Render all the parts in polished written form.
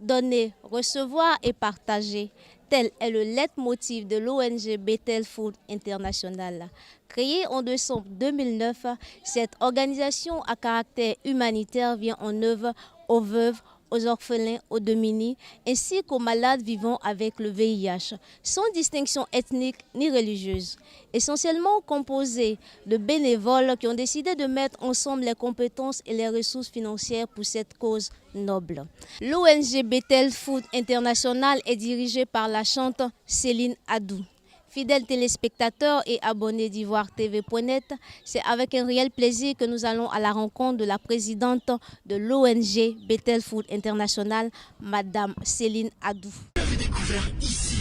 Donner, recevoir et partager. Tel est le leitmotiv de l'ONG Bethel Food International. Créée en décembre 2009, cette organisation à caractère humanitaire vient en œuvre aux veuves, aux orphelins, aux démunis, ainsi qu'aux malades vivant avec le VIH, sans distinction ethnique ni religieuse. Essentiellement composée de bénévoles qui ont décidé de mettre ensemble les compétences et les ressources financières pour cette cause noble. L'ONG Bethel Food International est dirigée par la chante Céline Adou. Fidèles téléspectateurs et abonnés d'IvoireTV.net, c'est avec un réel plaisir que nous allons à la rencontre de la présidente de l'ONG Bethel Food International, Madame Céline Adou. Vous avez découvert ici.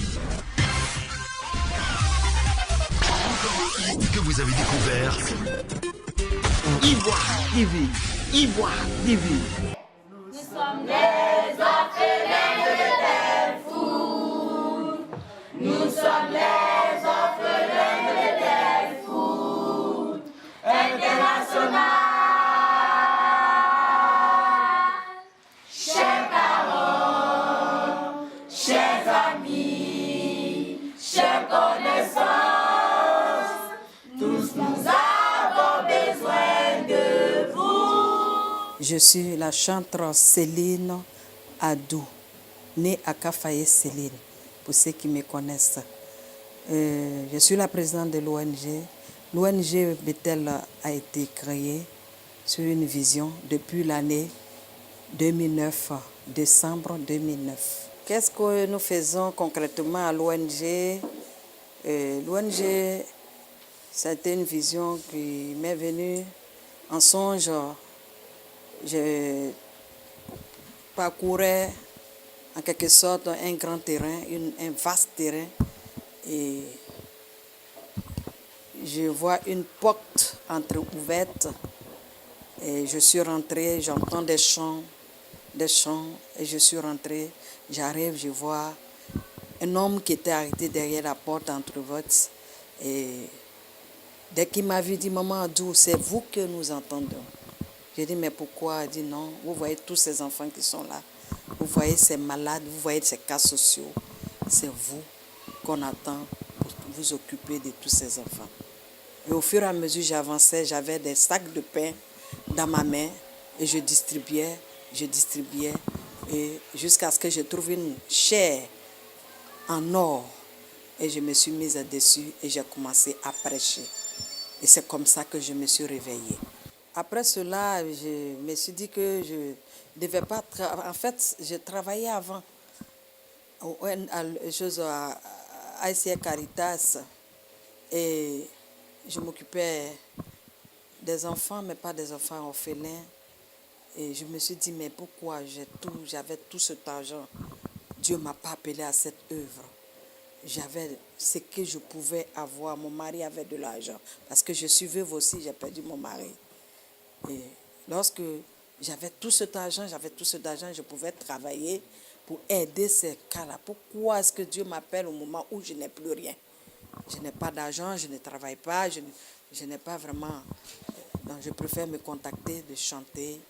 Que vous avez découvert Ivoire TV. Ivoire TV. Nous sommes les orphelins de Bethel Food. Nous sommes les orphelins de Bethel Food International. Chers parents, chers amis, chers connaissances, tous nous avons besoin de vous. Je suis la chanteuse Céline Adou, née à Kafaye Céline, pour ceux qui me connaissent. Je suis la présidente de l'ONG. L'ONG Bethel a été créée sur une vision depuis l'année 2009, décembre 2009. Qu'est-ce que nous faisons concrètement à l'ONG? L'ONG, c'était une vision qui m'est venue en songe. Je parcourais en quelque sorte un grand terrain, un vaste terrain, et je vois une porte entre-ouverte, et je suis rentrée, j'entends des chants, et je suis rentrée, j'arrive, je vois un homme qui était arrêté derrière la porte entre-ouverte, et dès qu'il m'a vu, il dit, Maman Adou, c'est vous que nous entendons. J'ai dit, mais pourquoi? Il dit, non, vous voyez tous ces enfants qui sont là. Vous voyez ces malades, vous voyez ces cas sociaux. C'est vous qu'on attend pour vous occuper de tous ces enfants. Et au fur et à mesure j'avançais, j'avais des sacs de pain dans ma main et je distribuais, et jusqu'à ce que je trouve une chaire en or. Et je me suis mise dessus et j'ai commencé à prêcher. Et c'est comme ça que je me suis réveillée. Après cela, je me suis dit que je ne devais pas travailler. En fait, je travaillais avant à ICR Caritas et je m'occupais des enfants, mais pas des enfants orphelins. Et je me suis dit, mais pourquoi j'avais tout cet argent? Dieu ne m'a pas appelé à cette œuvre. J'avais ce que je pouvais avoir. Mon mari avait de l'argent. Parce que je suis veuve aussi, j'ai perdu mon mari. Et lorsque j'avais tout cet argent, je pouvais travailler pour aider ces cas-là. Pourquoi est-ce que Dieu m'appelle au moment où je n'ai plus rien? Je n'ai pas d'argent, je ne travaille pas, je n'ai pas vraiment... Donc je préfère me contacter, de chanter,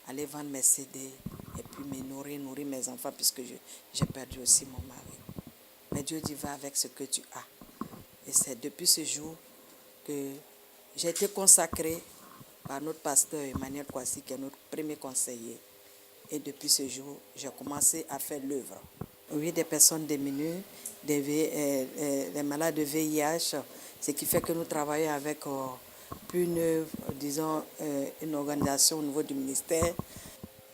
aller vendre mes CD et puis me nourrir mes enfants puisque j'ai perdu aussi mon mari. Mais Dieu dit, va avec ce que tu as. Et c'est depuis ce jour que j'ai été consacrée par notre pasteur Emmanuel Kwasi, qui est notre premier conseiller. Et depuis ce jour, j'ai commencé à faire l'œuvre. Oui, des personnes démunies, des malades de VIH, ce qui fait que nous travaillons avec une organisation au niveau du ministère.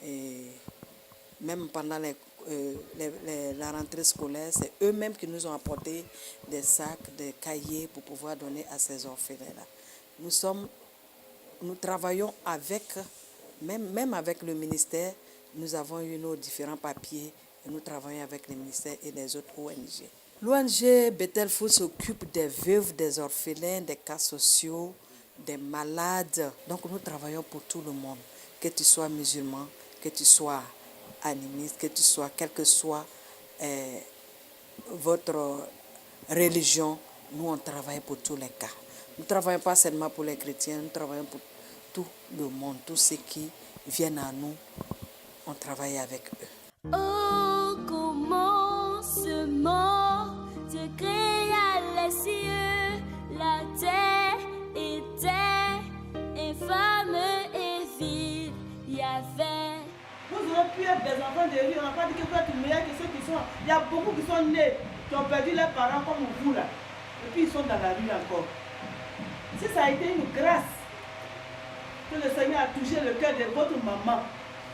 Et même pendant la rentrée scolaire, c'est eux-mêmes qui nous ont apporté des sacs, des cahiers pour pouvoir donner à ces orphelins-là. Nous travaillons même avec le ministère, nous avons eu nos différents papiers et nous travaillons avec le ministère et les autres ONG. L'ONG Bethel Food s'occupe des veuves, des orphelins, des cas sociaux, des malades. Donc nous travaillons pour tout le monde, que tu sois musulman, que tu sois animiste, que tu sois, quelle que soit votre religion, nous on travaille pour tous les cas. Nous ne travaillons pas seulement pour les chrétiens, nous travaillons pour tout le monde, tous ceux qui viennent à nous, on travaille avec eux. Au commencement, Dieu créa les cieux, la terre était infâme et vide. Il y avait. Vous aurez pu être des enfants de rue, on n'a pas dit que vous êtes meilleurs que ceux qui sont. Il y a beaucoup qui sont nés, qui ont perdu leurs parents comme vous là. Et puis ils sont dans la rue encore. Si ça a été une grâce que le Seigneur a touché le cœur de votre maman,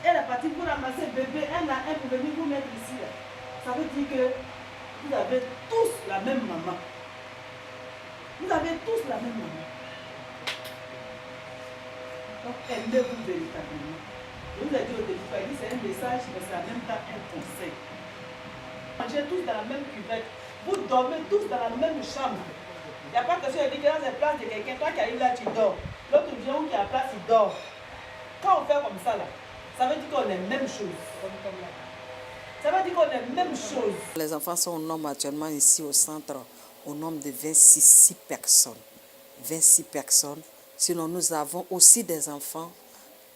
elle est partie pour ramasser bébé un à un pour venir vous mettre ici. Là. Ça veut dire que vous avez tous la même maman. Vous avez tous la même maman. Donc aimez-vous véritablement. Je vous ai dit au début, c'est un message, mais c'est en même temps un conseil. Mangez tous dans la même cuvette. Vous dormez tous dans la même chambre. Il n'y a pas de question de dire que dans la place de quelqu'un, toi qui arrives là, tu dors. L'autre vient où qui a la place, il dort. Quand on fait comme ça, là, ça veut dire qu'on est même chose. Ça veut dire qu'on est même chose. Les enfants sont au nombre actuellement ici au centre, au nombre de 26 personnes. 26 personnes. Sinon, nous avons aussi des enfants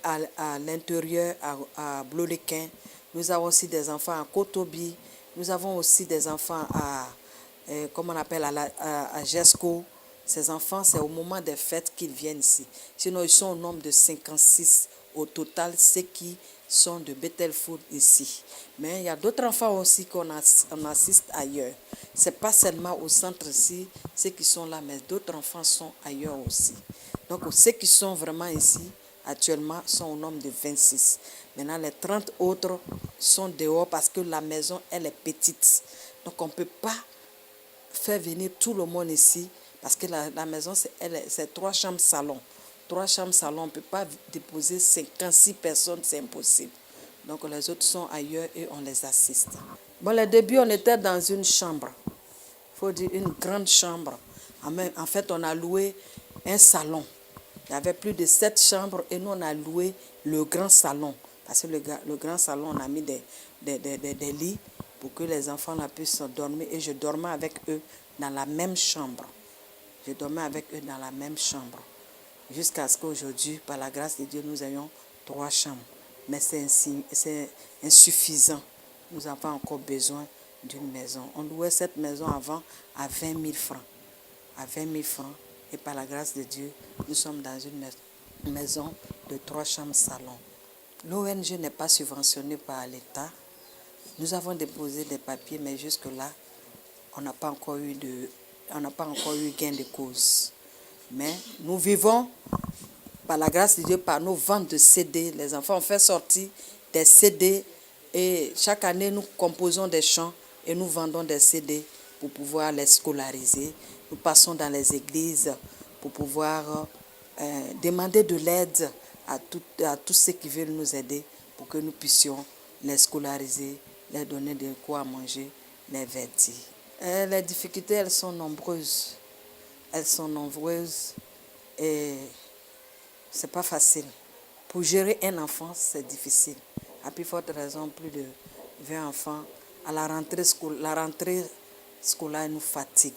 à l'intérieur, à Blolequin. Nous avons aussi des enfants à Kotobi. Nous avons aussi des enfants à, comment on appelle, à Jesco. Ces enfants, c'est au moment des fêtes qu'ils viennent ici. Sinon, ils sont au nombre de 56 au total, ceux qui sont de Bethel Food ici. Mais il y a d'autres enfants aussi qu'on assiste ailleurs. Ce n'est pas seulement au centre ici, ceux qui sont là, mais d'autres enfants sont ailleurs aussi. Donc, ceux qui sont vraiment ici, actuellement, sont au nombre de 26. Maintenant, les 30 autres sont dehors parce que la maison, elle est petite. Donc, on ne peut pas faire venir tout le monde ici parce que la maison, c'est 3 chambres salon. 3 chambres salon, on ne peut pas déposer 56 personnes, c'est impossible. Donc, les autres sont ailleurs et on les assiste. Bon, le début, on était dans une chambre. Il faut dire une grande chambre. En fait, on a loué un salon. Il y avait plus de 7 chambres et nous, on a loué le grand salon. Parce que le grand salon, on a mis des lits pour que les enfants là, puissent dormir. Et je dormais avec eux dans la même chambre. Je dormais avec eux dans la même chambre. Jusqu'à ce qu'aujourd'hui, par la grâce de Dieu, nous ayons 3 chambres. Mais c'est insuffisant. Nous avons encore besoin d'une maison. On louait cette maison avant à 20 000 francs. À 20 000 francs. Et par la grâce de Dieu, nous sommes dans une maison de 3 chambres salon. L'ONG n'est pas subventionnée par l'État. Nous avons déposé des papiers, mais jusque-là, on n'a pas encore eu gain de cause. Mais nous vivons, par la grâce de Dieu, par nos ventes de CD. Les enfants ont fait sortir des CD et chaque année, nous composons des chants et nous vendons des CD pour pouvoir les scolariser. Nous passons dans les églises pour pouvoir demander de l'aide à tous ceux qui veulent nous aider pour que nous puissions les scolariser, les donner de quoi manger, les vêtir. Les difficultés, elles sont nombreuses. Elles sont nombreuses et c'est pas facile. Pour gérer un enfant, c'est difficile. À plus forte raison, plus de 20 enfants. À la rentrée scolaire nous fatigue.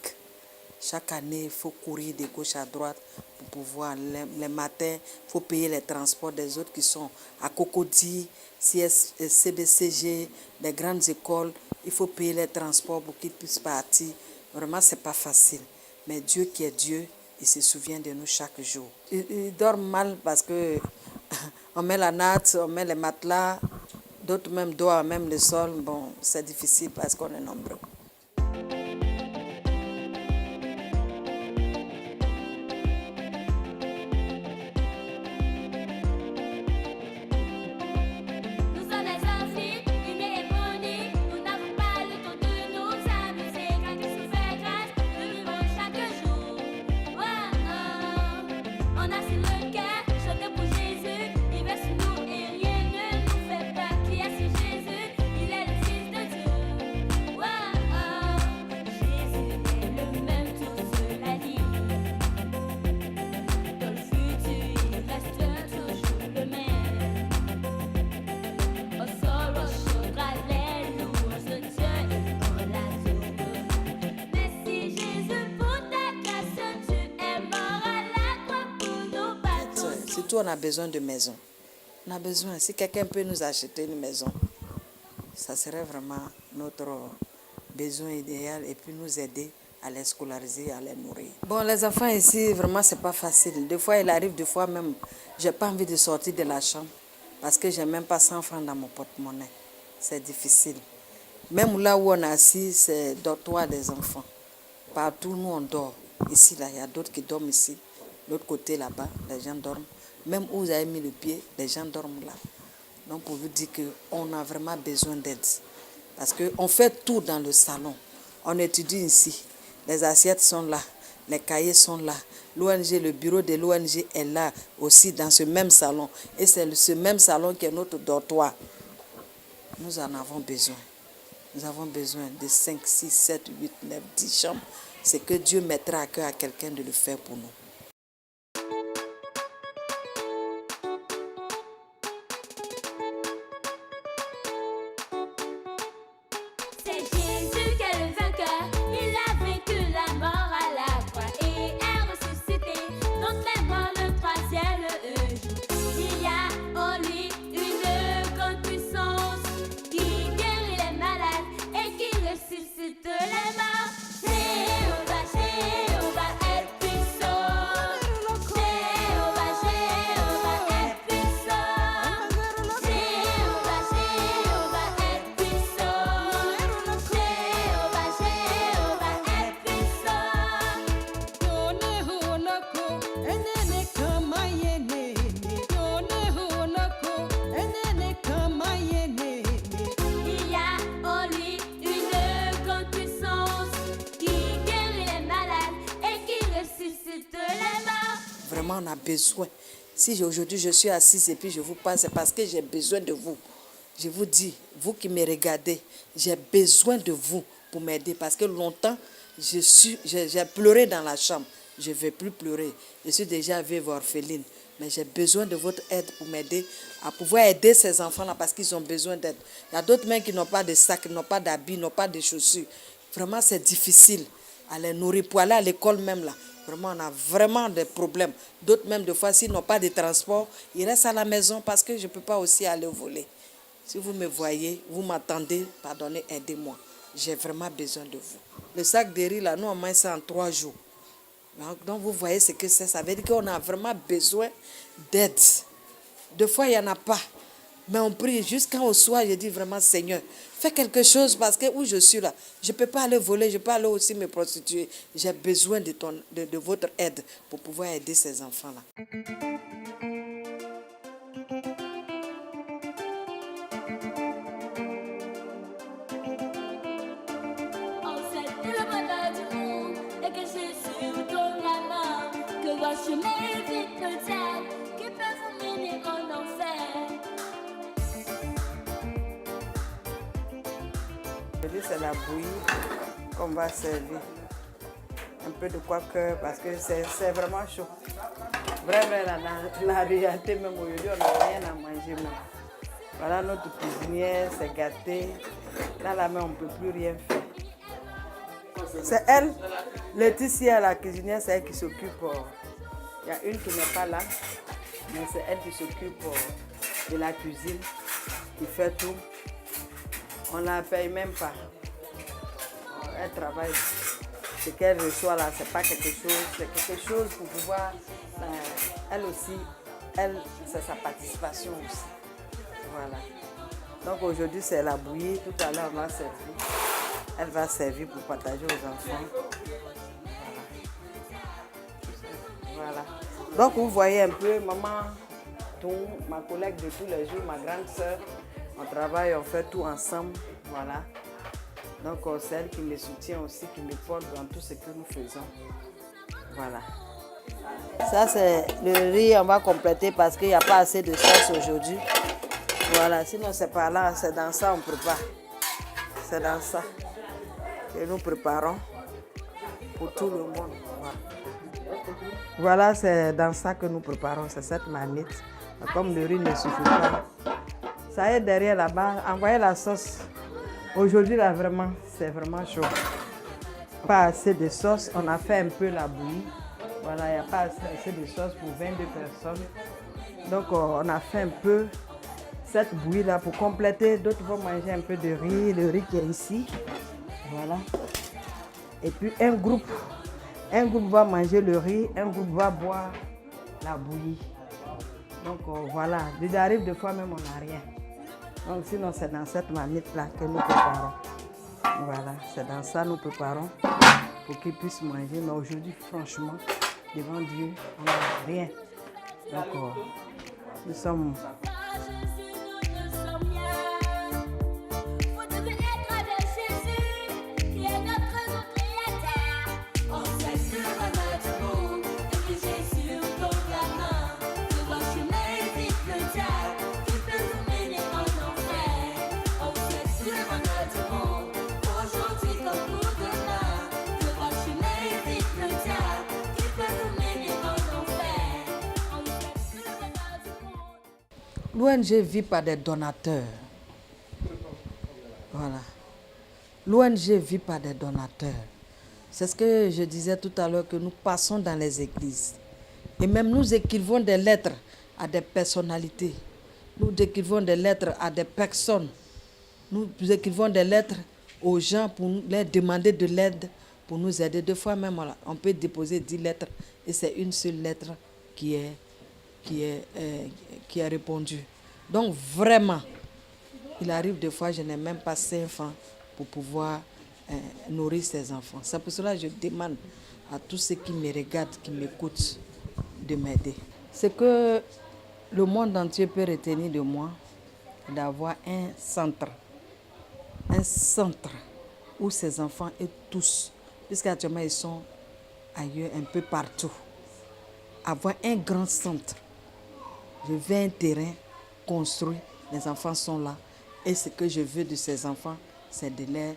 Chaque année, il faut courir de gauche à droite pour pouvoir. Les matins, il faut payer les transports des autres qui sont à Cocody, CBCG, des grandes écoles. Il faut payer les transports pour qu'ils puissent partir. Vraiment, ce n'est pas facile. Mais Dieu qui est Dieu, il se souvient de nous chaque jour. Ils dorment mal parce que on met la natte, on met les matelas. D'autres même dorment même le sol. Bon, c'est difficile parce qu'on est nombreux. Surtout, on a besoin de maison. On a besoin. Si quelqu'un peut nous acheter une maison, ça serait vraiment notre besoin idéal et puis nous aider à les scolariser, à les nourrir. Bon, les enfants ici, vraiment, c'est pas facile. Des fois, il arrive, des fois même, j'ai pas envie de sortir de la chambre parce que j'ai même pas 100 francs dans mon porte-monnaie. C'est difficile. Même là où on est assis, c'est dortoir des enfants. Partout, nous, on dort. Ici, là, il y a d'autres qui dorment ici. L'autre côté, là-bas, les gens dorment. Même où vous avez mis le pied, les gens dorment là. Donc, pour vous dire qu'on a vraiment besoin d'aide. Parce qu'on fait tout dans le salon. On étudie ici. Les assiettes sont là. Les cahiers sont là. L'ONG, le bureau de l'ONG est là aussi dans ce même salon. Et c'est ce même salon qui est notre dortoir. Nous en avons besoin. Nous avons besoin de 5, 6, 7, 8, 9, 10 chambres. C'est que Dieu mettra à cœur à quelqu'un de le faire pour nous. C'est Jésus qui est le vainqueur. Il a vaincu la mort à la croix et est ressuscité. Donc les morts le troisième jour. Il y a en lui une grande puissance qui guérit les malades et qui ressuscite les morts. Jéhovah, Jéhovah est puissant. Jéhovah, Jéhovah est puissant. Jéhovah, Jéhovah est puissant. Jéhovah, Jéhovah est puissant. Il y a en lui une grande puissance qui guérit les malades et qui ressuscite les morts. Vraiment, on a besoin. Si aujourd'hui je suis assise et puis je vous parle, c'est parce que j'ai besoin de vous. Je vous dis, vous qui me regardez, j'ai besoin de vous pour m'aider. Parce que longtemps, j'ai pleuré dans la chambre. Je ne vais plus pleurer. Je suis déjà veuve orpheline. Mais j'ai besoin de votre aide pour m'aider à pouvoir aider ces enfants-là parce qu'ils ont besoin d'aide. Il y a d'autres mains qui n'ont pas de sac, qui n'ont pas d'habits, n'ont pas de chaussures. Vraiment, c'est difficile à les nourrir. Pour aller à l'école même là, vraiment, on a vraiment des problèmes. D'autres même, des fois, s'ils n'ont pas de transport, ils restent à la maison parce que je ne peux pas aussi aller voler. Si vous me voyez, vous m'attendez, pardonnez, aidez-moi. J'ai vraiment besoin de vous. Le sac de riz, là, nous, on mange ça en 3 jours. Donc, vous voyez ce que c'est. Ça veut dire qu'on a vraiment besoin d'aide. Des fois, il n'y en a pas. Mais on prie jusqu'au soir. Je dis vraiment, Seigneur, fais quelque chose parce que où je suis là, je ne peux pas aller voler, je ne peux pas aller aussi me prostituer. J'ai besoin de votre aide pour pouvoir aider ces enfants-là. On sait tout le bonheur du monde et que Jésus donne la main. Que le chemin vite peut-être qui peut vous mener en enfer. Aujourd'hui, c'est la bouillie qu'on va servir. Un peu de coiffeur parce que c'est vraiment chaud. Vraiment, la réalité, même aujourd'hui, on n'a rien à manger. Même. Voilà, notre cuisinière s'est gâtée. Là, la main, on ne peut plus rien faire. C'est elle, Laetitia, la cuisinière, c'est elle qui s'occupe. Il y a une qui n'est pas là, mais c'est elle qui s'occupe de la cuisine, qui fait tout. On ne la paye même pas. Elle travaille. Ce qu'elle reçoit là, c'est pas quelque chose, c'est quelque chose pour pouvoir. Elle aussi, c'est sa participation aussi. Voilà. Donc aujourd'hui, c'est la bouillie. Tout à l'heure, on va servir. Elle va servir pour partager aux enfants. Voilà. Donc vous voyez un peu, maman, ma collègue de tous les jours, ma grande sœur, on travaille, on fait tout ensemble. Voilà. Donc c'est elle qui me soutient aussi, qui me porte dans tout ce que nous faisons. Voilà. Ça c'est le riz, on va compléter parce qu'il n'y a pas assez de sauce aujourd'hui. Voilà, sinon c'est pas là, c'est dans ça on prépare. C'est dans ça que nous préparons pour tout le monde. Voilà, c'est dans ça que nous préparons, c'est cette marmite. Comme le riz ne suffit pas, ça est derrière là-bas, envoyez la sauce. Aujourd'hui là vraiment, c'est vraiment chaud. Pas assez de sauce, on a fait un peu la bouillie. Voilà, il n'y a pas assez de sauce pour 22 personnes. Donc on a fait un peu, cette bouillie-là pour compléter. D'autres vont manger un peu de riz, le riz qui est ici. Voilà. Et puis un groupe va manger le riz, un groupe va boire la bouillie. Donc voilà, il arrive des fois même on n'a rien. Donc sinon c'est dans cette marmite-là que nous préparons. Voilà, c'est dans ça nous préparons pour qu'ils puissent manger. Mais aujourd'hui, franchement, devant Dieu, on n'a rien. Donc nous sommes... Vous devez être avec Jésus, qui est notre créateur. On sait sur un autre monde, et puis Jésus dans la main. Devant chemin vite le diable, qui peut nous mener en enfer. On sait sur un autre monde, aujourd'hui comme pour demain. Devant chemin vite le diable, qui peut nous mener en enfer. On sait sur un autre monde. L'ONG vit par des donateurs. Voilà. L'ONG vit par des donateurs. C'est ce que je disais tout à l'heure, que nous passons dans les églises. Et même nous écrivons des lettres à des personnalités. Nous écrivons des lettres à des personnes. Nous écrivons des lettres aux gens pour leur demander de l'aide, pour nous aider. Deux fois même, on peut déposer 10 lettres et c'est une seule lettre qui est répondue. Donc vraiment, il arrive des fois, je n'ai même pas 5 francs pour pouvoir nourrir ces enfants. C'est pour cela que je demande à tous ceux qui me regardent, qui m'écoutent, de m'aider. Ce que le monde entier peut retenir de moi, d'avoir un centre où ces enfants et tous, puisqu'actuellement ils sont ailleurs, un peu partout, avoir un grand centre. Je veux un terrain construit, les enfants sont là. Et ce que je veux de ces enfants, c'est de les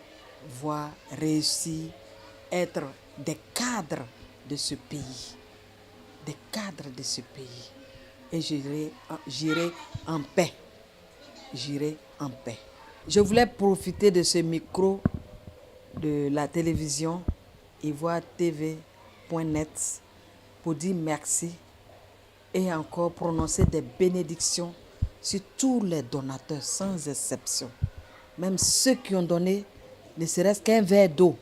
voir réussir, être des cadres de ce pays. Des cadres de ce pays. Et j'irai en paix. J'irai en paix. Je voulais profiter de ce micro de la télévision ivoiretv.net pour dire merci et encore prononcer des bénédictions sur tous les donateurs, sans exception. Même ceux qui ont donné ne serait-ce qu'un verre d'eau.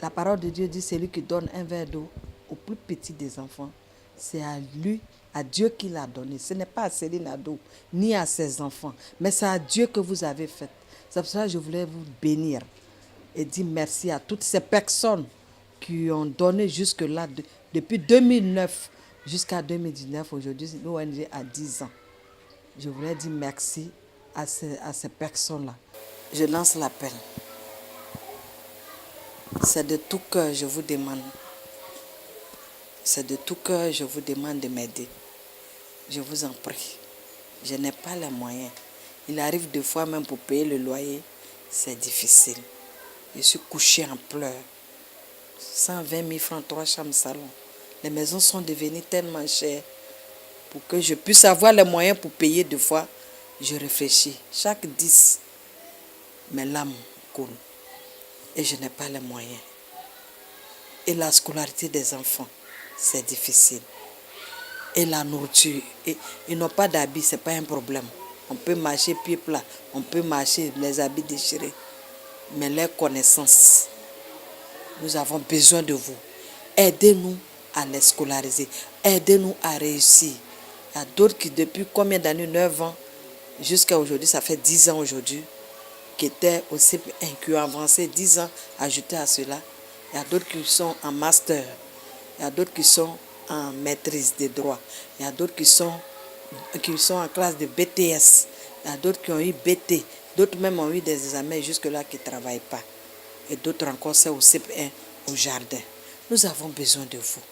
La parole de Dieu dit, celui qui donne un verre d'eau au plus petit des enfants, c'est à lui, à Dieu qui l'a donné. Ce n'est pas à Céline Ado, ni à ses enfants, mais c'est à Dieu que vous avez fait. C'est pour ça que je voulais vous bénir et dire merci à toutes ces personnes qui ont donné jusque-là, depuis 2009 jusqu'à 2019. Aujourd'hui, l'ONG a 10 ans. Je voulais dire merci à ces personnes-là. Je lance l'appel. C'est de tout cœur, je vous demande. C'est de tout cœur, je vous demande de m'aider. Je vous en prie. Je n'ai pas les moyens. Il arrive des fois même pour payer le loyer, c'est difficile. Je suis couchée en pleurs. 120 000 francs, 3 chambres salon. Les maisons sont devenues tellement chères. Pour que je puisse avoir les moyens pour payer deux fois, je réfléchis. Chaque 10, mes larmes coulent. Et je n'ai pas les moyens. Et la scolarité des enfants, c'est difficile. Et la nourriture, ils n'ont pas d'habits, ce n'est pas un problème. On peut marcher pieds plats, on peut marcher les habits déchirés. Mais les connaissances, nous avons besoin de vous. Aidez-nous à les scolariser. Aidez-nous à réussir. Il y a d'autres qui, depuis combien d'années, 9 ans, jusqu'à aujourd'hui, ça fait 10 ans aujourd'hui, qui étaient aussi qui ont avancé 10 ans, ajouté à cela. Il y a d'autres qui sont en master. Il y a d'autres qui sont en maîtrise des droits. Il y a d'autres qui sont en classe de BTS. Il y a d'autres qui ont eu BT. D'autres même ont eu des examens jusque-là qui ne travaillent pas. Et d'autres encore, c'est au CP1, au jardin. Nous avons besoin de vous.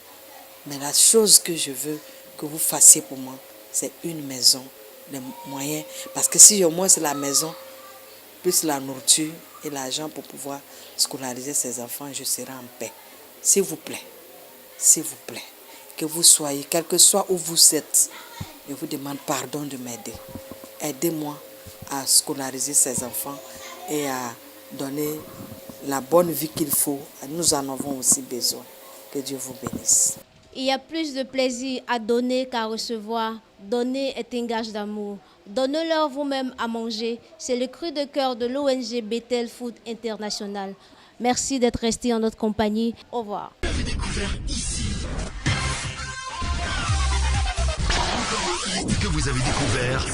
Mais la chose que je veux que vous fassiez pour moi, c'est une maison, les moyens. Parce que si au moins c'est la maison, plus la nourriture et l'argent pour pouvoir scolariser ces enfants, je serai en paix. S'il vous plaît, que vous soyez, quel que soit où vous êtes, je vous demande pardon de m'aider. Aidez-moi à scolariser ces enfants et à donner la bonne vie qu'il faut. Nous en avons aussi besoin. Que Dieu vous bénisse. Il y a plus de plaisir à donner qu'à recevoir. Donner est un gage d'amour. Donnez-leur vous-même à manger. C'est le cri de cœur de l'ONG Bethel Food International. Merci d'être resté en notre compagnie. Au revoir. Vous avez découvert ici. Que vous avez découvert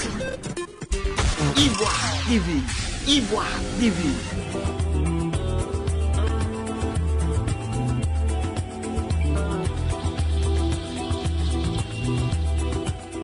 Ivoire TV. Ivoire TV.